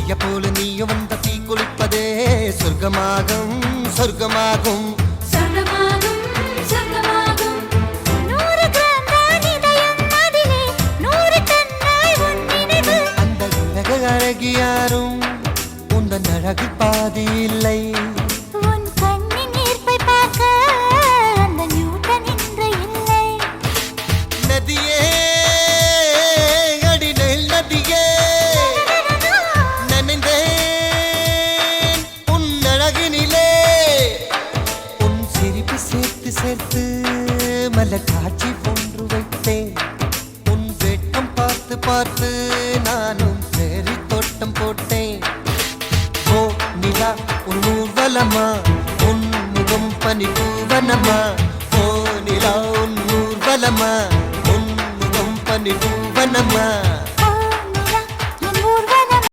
தீய போல நீயும் வந்த தீ குளிப்பதே சொர்க்கமாகும் சொர்க்கமாகும் சொர்க்கமாகும் சொர்க்கமாகும் 100 கிராம் தான் இதயம் அதிலே 100 டன்னாய் உன் நினைவு அந்த உலக அழகி யாரும் உந்தன் அழகு பாதி இல்லை உன் கண்ணின் ஈர்ப்பை பார்க்க அந்த நியூட்டன் இன்று இல்லை நதியே அடிநெல் நதியே நனைந்தேன் உன் அழகினிலே உன் சிரிப்பு சேர்த்து சேர்த்து மலர் காட்சி ஒன்று வைத்தேன் உன் வெட்கம் பார்த்து பார்த்து நானும் சேரி தோட்டம் போட்டேன் ஓ நிலா உன் ஊர்வலமா உன் முகம் பனி பூவனமா ஓ நிலா உன் ஊர்வலமா உன் முகம் பனி பூவனமா